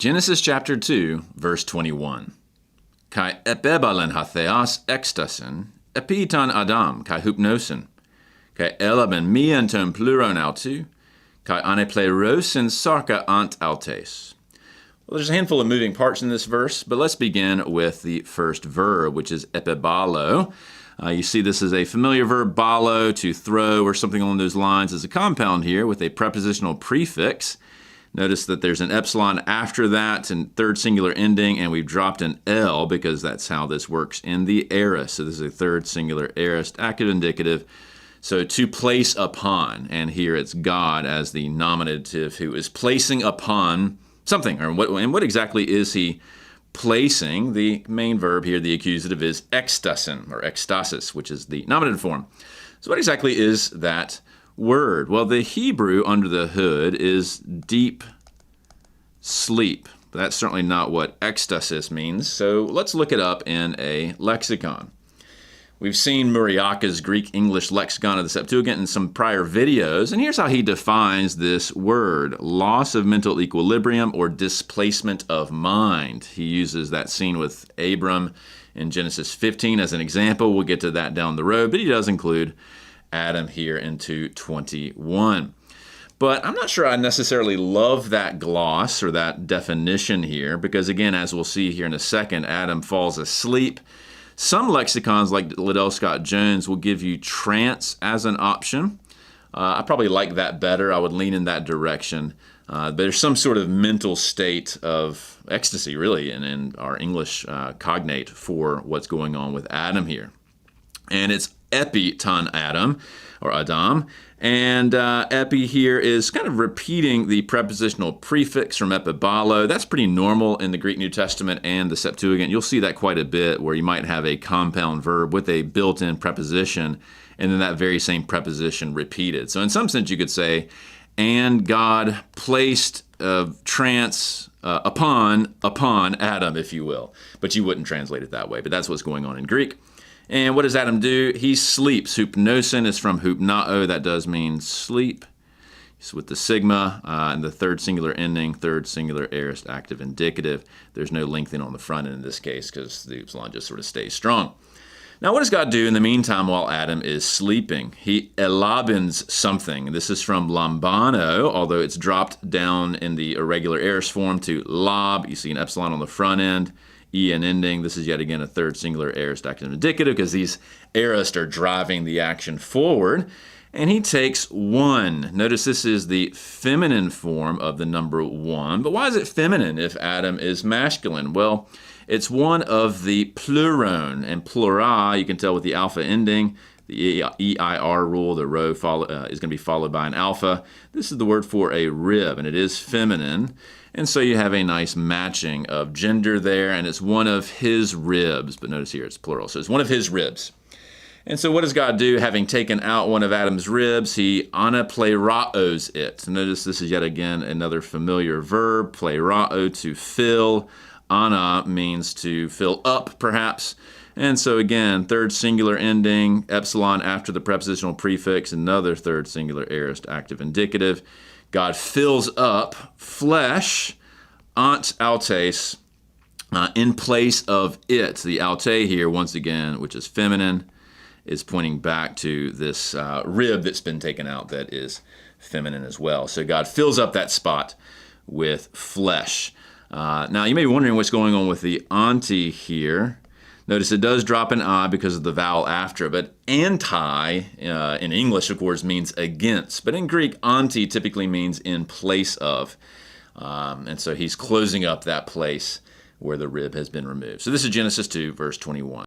Genesis chapter 2, verse 21. Kai epebalen hatheas ekstasen, epitan Adam, kai hypnosen, kai elaben mianton pluron autu, kai aneplerosin sarka ant altes. Well, there's a handful of moving parts in this verse, but let's begin with the first verb, which is epebalo. You see this is a familiar verb, balo, to throw, or something along those lines, as a compound here with a prepositional prefix. Notice that there's an epsilon after that and third singular ending, and we've dropped an L because that's how this works in the aorist. So this is a third singular aorist, active indicative. So to place upon, and here it's God as the nominative who is placing upon something. And what exactly is he placing? The main verb here, the accusative, is ekstasen, or ekstasis, which is the nominative form. So what exactly is that word? Well, the Hebrew under the hood is deep sleep. But that's certainly not what ekstasis means, so let's look it up in a lexicon. We've seen Muriaka's Greek-English lexicon of the Septuagint in some prior videos, and here's how he defines this word: loss of mental equilibrium or displacement of mind. He uses that scene with Abram in Genesis 15 as an example. We'll get to that down the road, but he does include Adam here in 2:21. But I'm not sure I necessarily love that gloss or that definition here because, again, as we'll see here in a second, Adam falls asleep. Some lexicons like Liddell Scott Jones will give you trance as an option. I probably like that better. I would lean in that direction. But there's some sort of mental state of ecstasy, really, in our English cognate for what's going on with Adam here. And it's epiton Adam, or Adam, and epi here is kind of repeating the prepositional prefix from epibalo. That's pretty normal in the Greek New Testament and the Septuagint. You'll see that quite a bit, where you might have a compound verb with a built-in preposition, and then that very same preposition repeated. So in some sense you could say, and God placed trance upon Adam, if you will. But you wouldn't translate it that way, but that's what's going on in Greek. And what does Adam do? He sleeps. Hypnosin is from hypnao. That does mean sleep. It's with the sigma and the third singular ending, third singular aorist active indicative. There's no lengthening on the front end in this case because the upsilon just sort of stays strong. Now, what does God do in the meantime while Adam is sleeping? He elabens something. This is from lambano, although it's dropped down in the irregular aorist form to lab. You see an epsilon on the front end. E and ending. This is yet again a third singular aorist active indicative because these aorists are driving the action forward. And he takes one. Notice this is the feminine form of the number one. But why is it feminine if Adam is masculine? Well, it's one of the pluron. And plura, you can tell with the alpha ending, the EIR rule, the rho is going to be followed by an alpha. This is the word for a rib, and it is feminine. And so you have a nice matching of gender there, and it's one of his ribs. But notice here it's plural, so it's one of his ribs. And so what does God do? Having taken out one of Adam's ribs, he anapleiraos it. Notice this is yet again another familiar verb, pleirao, to fill. Ana means to fill up, perhaps. And so again, third singular ending, epsilon after the prepositional prefix, another third singular aorist active indicative. God fills up flesh, ant altes, in place of it. The alte here, once again, which is feminine, is pointing back to this rib that's been taken out that is feminine as well. So God fills up that spot with flesh. Now, you may be wondering what's going on with the anti here. Notice it does drop an I because of the vowel after, but anti in English, of course, means against. But in Greek, anti typically means in place of. And so he's closing up that place where the rib has been removed. So this is Genesis 2, verse 21.